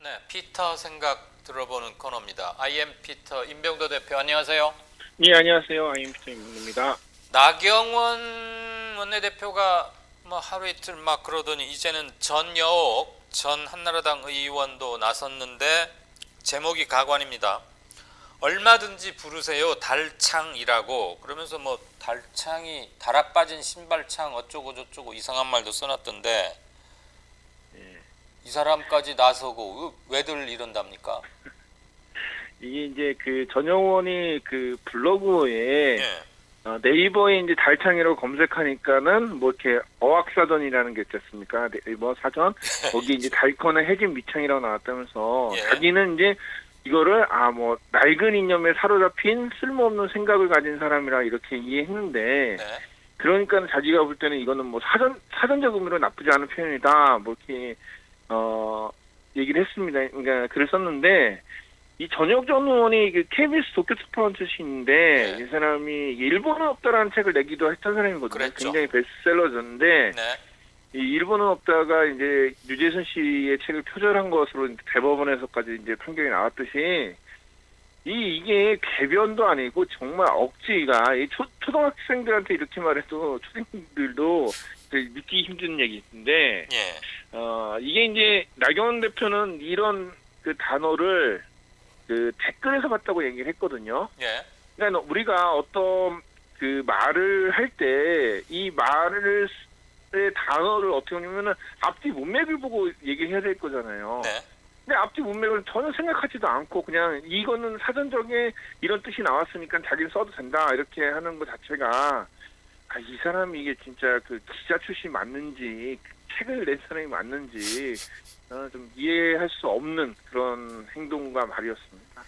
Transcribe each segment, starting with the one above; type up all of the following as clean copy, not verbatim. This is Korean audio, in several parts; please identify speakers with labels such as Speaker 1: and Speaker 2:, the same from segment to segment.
Speaker 1: 네, 피터 생각 들어보는 코너입니다. IM 피터 임병도 대표 안녕하세요.
Speaker 2: 네, 안녕하세요. 아임피터입니다.
Speaker 1: 나경원 원내대표가 뭐 하루 이틀 막 그러더니 이제는 전여옥 전 한나라당 의원도 나섰는데 제목이 가관입니다. 얼마든지 부르세요 달창이라고 그러면서 뭐 달창이 달아 빠진 신발창 어쩌고 저쩌고 이상한 말도 써놨던데
Speaker 2: 예.
Speaker 1: 이 사람까지 나서고 왜들 이런답니까?
Speaker 2: 이게 이제 그 전영원이 그 블로그에
Speaker 1: 예.
Speaker 2: 네이버에 이제 달창이라고 검색하니까는 뭐 이렇게 어학사전이라는 게 있지 않습니까? 네이버 사전 거기 이제 달커나 해진 미창이라고 나왔다면서
Speaker 1: 예.
Speaker 2: 자기는 이제 이거를 뭐 낡은 이념에 사로잡힌 쓸모없는 생각을 가진 사람이라 이렇게 이해했는데
Speaker 1: 네.
Speaker 2: 그러니까 자기가 볼 때는 이거는 뭐 사전적 의미로 나쁘지 않은 표현이다 뭐 이렇게 얘기를 했습니다. 그러니까 글을 썼는데 이 전혁 전 의원이 그 KBS 도쿄 특파원 출신인데
Speaker 1: 네.
Speaker 2: 이 사람이 일본은 없다라는 책을 내기도 했던 사람이거든요.
Speaker 1: 그랬죠.
Speaker 2: 굉장히 베스트셀러였는데
Speaker 1: 네.
Speaker 2: 이 일본은 없다가 이제 유재순 씨의 책을 표절한 것으로 이제 대법원에서까지 이제 판결이 나왔듯이 이게 궤변도 아니고 정말 억지가 이 초등학생들한테 이렇게 말해도 초딩들도 믿기 힘든 얘기인데
Speaker 1: 예.
Speaker 2: 이게 이제 나경원 대표는 이런 그 단어를 그 댓글에서 봤다고 얘기를 했거든요.
Speaker 1: 예.
Speaker 2: 그러니까 우리가 어떤 그 말을 할 때 이 말을 의 단어를 어떻게 보냐면은 앞뒤 문맥을 보고 얘기해야 될 거잖아요.
Speaker 1: 네.
Speaker 2: 근데 앞뒤 문맥을 전혀 생각하지도 않고 그냥 이거는 사전적인 이런 뜻이 나왔으니까 자기는 써도 된다 이렇게 하는 것 자체가 이 사람이 이게 진짜 그 기자 출신 맞는지 책을 낸 사람이 맞는지 좀 이해할 수 없는 그런 행동과 말이었습니다.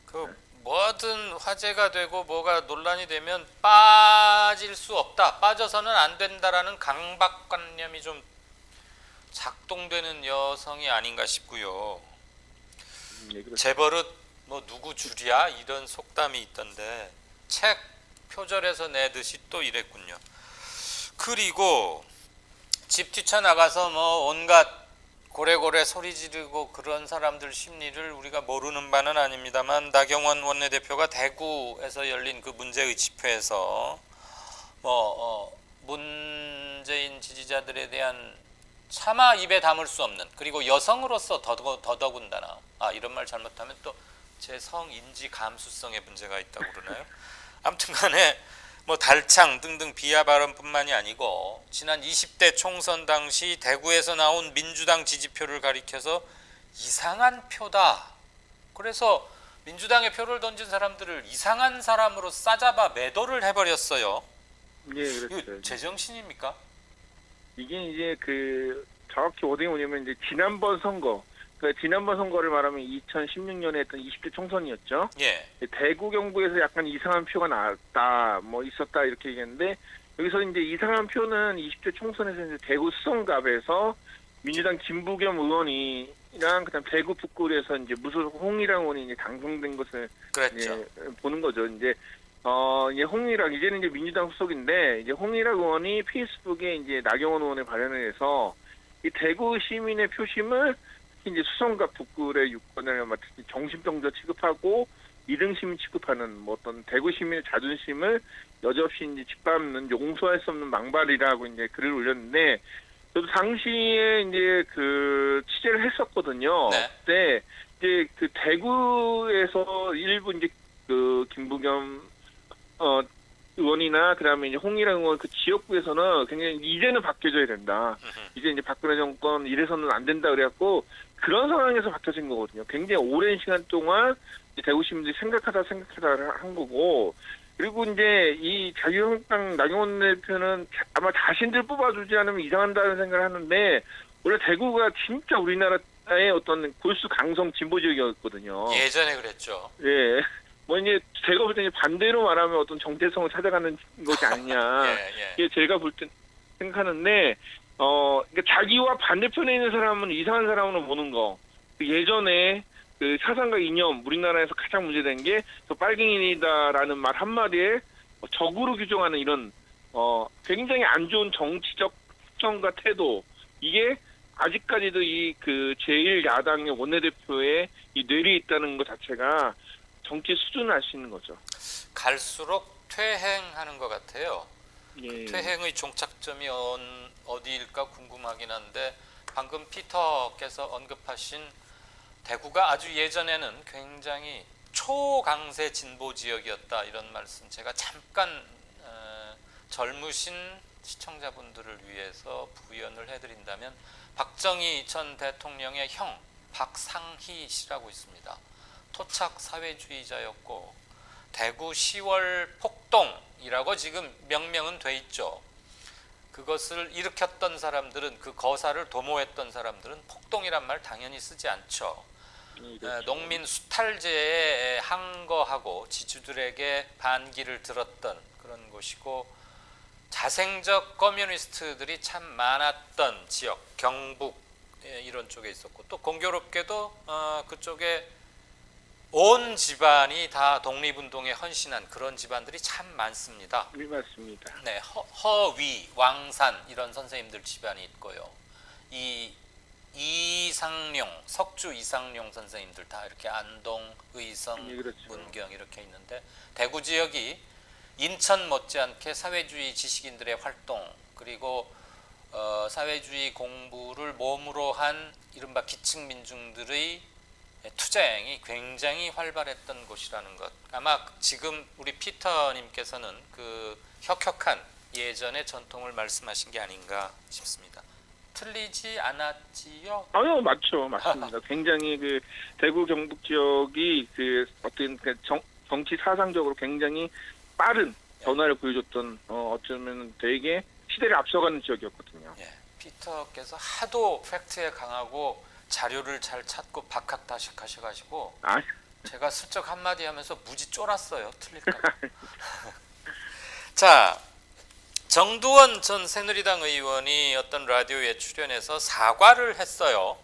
Speaker 1: 그 뭐든 화제가 되고 뭐가 논란이 되면 빠질 수 없다. 빠져서는 안 된다라는 강박관념이 좀 작동되는 여성이 아닌가 싶고요.
Speaker 2: 예, 그렇죠.
Speaker 1: 재벌은 뭐 누구 줄이야 이런 속담이 있던데 책 표절해서 내듯이 또 이랬군요. 그리고 집 뛰쳐나가서 뭐 온갖 고래고래 소리 지르고 그런 사람들 심리를 우리가 모르는 바는 아닙니다만 나경원 원내대표가 대구에서 열린 그 문제의 집회에서 문재인 지지자들에 대한 차마 입에 담을 수 없는 그리고 여성으로서 더더군다나 이런 말 잘못하면 또 제 성인지 감수성에 문제가 있다고 그러나요? 아무튼간에 뭐 달창 등등 비하 발언뿐만이 아니고 지난 20대 총선 당시 대구에서 나온 민주당 지지표를 가리켜서 이상한 표다. 그래서 민주당에 표를 던진 사람들을 이상한 사람으로 싸잡아 매도를 해버렸어요.
Speaker 2: 예, 그렇죠.
Speaker 1: 이거 제정신입니까?
Speaker 2: 이게 이제 그 정확히 어디 뭐냐면 이제 지난번 선거, 그러니까 지난번 선거를 말하면 2016년에 했던 20대 총선이었죠.
Speaker 1: 예.
Speaker 2: 대구 경북에서 약간 이상한 표가 나왔다, 뭐 있었다 이렇게 얘기했는데 여기서 이제 이상한 표는 20대 총선에서 이제 대구 수성갑에서 민주당 김부겸 의원이랑 그다음 대구 북구에서 이제 무소속 홍일랑 의원이 이제 당선된 것을
Speaker 1: 그랬죠.
Speaker 2: 이제 보는 거죠. 이제 이제 홍일학 이제는 이제 민주당 소속인데 이제 홍일학 의원이 페이스북에 이제 나경원 의원을 발언을 해서 이 대구 시민의 표심을 특히 이제 수성갑 북구의 유권을 정신병자 취급하고 2등 시민 취급하는 뭐 어떤 대구 시민의 자존심을 여지없이 이제 짓밟는 용서할 수 없는 망발이라고 이제 글을 올렸는데 저도 당시에 이제 그 취재를 했었거든요.
Speaker 1: 네.
Speaker 2: 그때 이제 그 대구에서 일부 이제 그 김부겸 의원이나 그다음에 이제 홍일학 의원 그 지역구에서는 굉장히 이제는 바뀌어져야 된다. 이제 박근혜 정권 이래서는 안 된다 그래갖고 그런 상황에서 바뀌어진 거거든요. 굉장히 오랜 시간 동안 대구 시민들이 생각하다 한 거고 그리고 이제 이 자유한국당 나경원 대표는 아마 자신들 뽑아주지 않으면 이상한다는 생각을 하는데 원래 대구가 진짜 우리나라의 어떤 골수 강성 진보 지역이었거든요.
Speaker 1: 예전에 그랬죠.
Speaker 2: 예. 뭐 이제 제가 볼 때 반대로 말하면 어떤 정체성을 찾아가는 것이 아니냐.
Speaker 1: 예.
Speaker 2: 이게 제가 볼 때 생각하는데 그러니까 자기와 반대편에 있는 사람은 이상한 사람으로 보는 거. 그 예전에 그 사상과 이념 우리나라에서 가장 문제된 게 저 빨갱이다라는 말 한마디에 적으로 규정하는 이런 굉장히 안 좋은 정치적 특성과 태도 이게 아직까지도 이 그 제1야당의 원내대표의 이 뇌리에 있다는 것 자체가 정치 수준을 알 수 있는 거죠.
Speaker 1: 갈수록 퇴행하는 것 같아요.
Speaker 2: 예.
Speaker 1: 퇴행의 종착점이 어디일까 궁금하긴 한데 방금 피터께서 언급하신 대구가 아주 예전에는 굉장히 초강세 진보 지역이었다 이런 말씀 제가 잠깐 젊으신 시청자분들을 위해서 부연을 해드린다면 박정희 전 대통령의 형 박상희 씨라고 있습니다. 토착 사회주의자였고 대구 10월 폭동이라고 지금 명명은 돼 있죠. 그것을 일으켰던 사람들은 그 거사를 도모했던 사람들은 폭동이란 말 당연히 쓰지 않죠. 농민 수탈제에 항거하고 지주들에게 반기를 들었던 그런 곳이고 자생적 커뮤니스트들이 참 많았던 지역 경북 이런 쪽에 있었고 또 공교롭게도 그쪽에 온 집안이 다 독립운동에 헌신한 그런 집안들이 참 많습니다.
Speaker 2: 네, 맞습니다.
Speaker 1: 네, 허위, 왕산 이런 선생님들 집안이 있고요. 이상룡, 석주 이상룡 선생님들 다 이렇게 안동, 의성,
Speaker 2: 네, 그렇죠.
Speaker 1: 문경 이렇게 있는데 대구 지역이 인천 못지않게 사회주의 지식인들의 활동 그리고 사회주의 공부를 몸으로 한 이른바 기층민중들의 투쟁이 굉장히 활발했던 곳이라는 것. 아마 지금 우리 피터님께서는 그 혁혁한 예전의 전통을 말씀하신 게 아닌가 싶습니다. 틀리지 않았지요?
Speaker 2: 아유, 맞습니다. 굉장히 그 대구 경북 지역이 그 어떤 그 정치 사상적으로 굉장히 빠른 변화를 보여줬던 어쩌면 되게 시대를 앞서가는 지역이었거든요.
Speaker 1: 예, 피터께서 하도 팩트에 강하고 자료를 잘 찾고 박학다식 하셔가지고 제가 슬쩍 한마디 하면서 무지 쫄았어요. 틀릴까 봐. 자, 정두원 전 새누리당 의원이 어떤 라디오에 출연해서 사과를 했어요.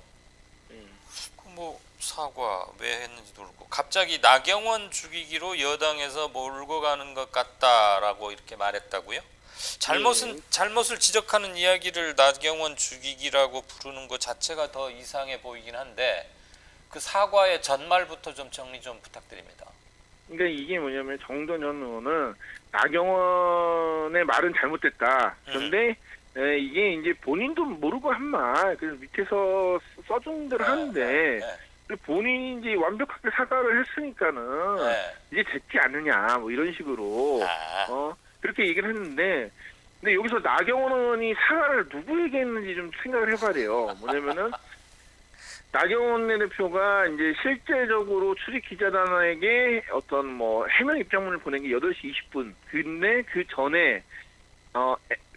Speaker 1: 뭐 사과 왜 했는지 모르고 갑자기 나경원 죽이기로 여당에서 몰고 가는 것 같다라고 이렇게 말했다고요? 잘못을 지적하는 이야기를 나경원 죽이기라고 부르는 것 자체가 더 이상해 보이긴 한데 그 사과의 전말부터 좀 정리 좀 부탁드립니다.
Speaker 2: 그러니까 이게 뭐냐면 정두원 전 의원은 나경원의 말은 잘못됐다. 그런데 이게 이제 본인도 모르고 한 말, 그래서 밑에서 써준 대로 하는데 본인이 이제 완벽하게 사과를 했으니까는 이제 됐지 않느냐, 뭐 이런 식으로 그렇게 얘기를 했는데, 근데 여기서 나경원 의원이 사과를 누구에게 했는지 좀 생각을 해봐야 돼요. 뭐냐면은 나경원 대표가 이제 실제적으로 출입 기자단에게 어떤 뭐 해명 입장문을 보낸 게 8시 20분. 근데 그 전에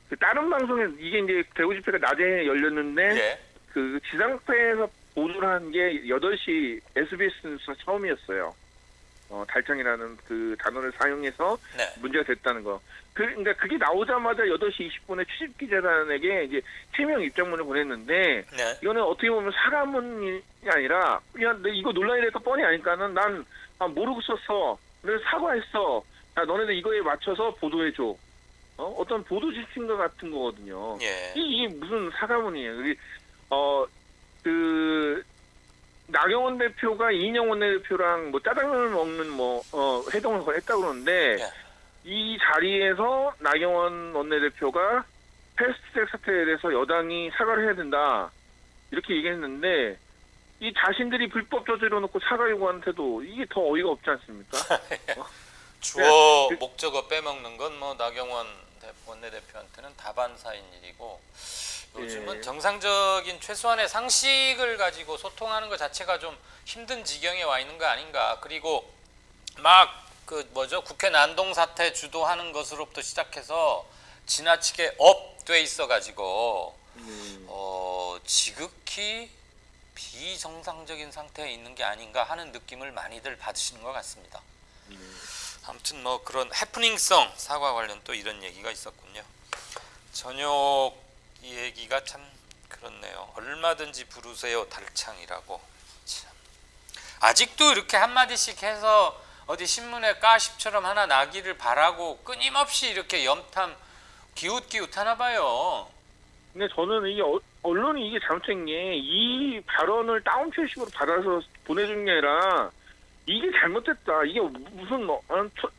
Speaker 2: 그 다른 방송에 이게 이제 대구 집회가 낮에 열렸는데 그 지상파에서 보도를 한 게 8시 SBS 뉴스가 처음이었어요. 달청이라는 그 단어를 사용해서 문제가 됐다는 거. 그러니까 그게 나오자마자 8시 20분에 취집 기자단에게 이제 해명 입장문을 보냈는데 이거는 어떻게 보면 사과문이 아니라 그냥 이거 논란이 돼서 뻔히 아니까는 난 모르고 썼어. 그래서 사과했어. 야, 너네들 이거에 맞춰서 보도해줘. 어떤 보도 지침과 같은 거거든요. 이게 무슨 사과문이에요. 나경원 대표가 이인영 원내대표랑 뭐 짜장면을 먹는 회동을 했다고 그러는데 이 자리에서 나경원 원내대표가 패스트트랙 사태에 대해서 여당이 사과를 해야 된다 이렇게 얘기했는데 이 자신들이 불법 저지러 놓고 사과 요구하는데도 이게 더 어이가 없지 않습니까?
Speaker 1: 주어 목적어 빼먹는 건 뭐 나경원 원내대표한테는 다반사인 일이고 요즘은 정상적인 최소한의 상식을 가지고 소통하는 것 자체가 좀 힘든 지경에 와 있는 거 아닌가. 그리고 막 국회 난동 사태 주도하는 것으로부터 시작해서 지나치게 업돼 있어가지고 지극히 비정상적인 상태에 있는 게 아닌가 하는 느낌을 많이들 받으시는 것 같습니다. 아무튼 뭐 그런 해프닝성 사과 관련 또 이런 얘기가 있었군요. 저녁 얘기가 참 그렇네요. 얼마든지 부르세요 달창이라고. 참. 아직도 이렇게 한마디씩 해서 어디 신문에 가십처럼 하나 나기를 바라고 끊임없이 이렇게 염탐 기웃기웃하나 봐요.
Speaker 2: 근데 저는 이게 언론이 이게 잘못된 게 이 발언을 다운 표식으로 받아서 보내준 게 아니라 이게 잘못됐다. 이게 무슨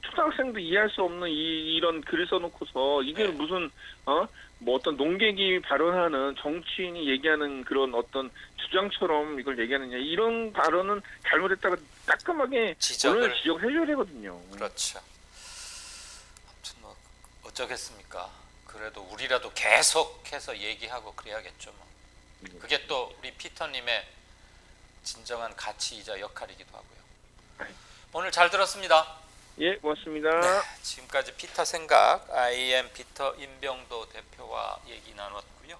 Speaker 2: 초등학생도 이해할 수 없는 이런 글을 써놓고서 이게
Speaker 1: 네.
Speaker 2: 무슨 뭐 어떤 농객이 발언하는 정치인이 얘기하는 그런 어떤 주장처럼 이걸 얘기하느냐 이런 발언은 잘못했다가 따끔하게
Speaker 1: 지적을.
Speaker 2: 언론을 지적해줘야 되거든요.
Speaker 1: 그렇죠. 아무튼 뭐 어쩌겠습니까. 그래도 우리라도 계속해서 얘기하고 그래야겠죠. 뭐. 그게 또 우리 피터님의 진정한 가치이자 역할이기도 하고요. 오늘 잘 들었습니다.
Speaker 2: 예, 고맙습니다.
Speaker 1: 네, 지금까지 피터 생각 IM 피터 임병도 대표와 얘기 나눴고요.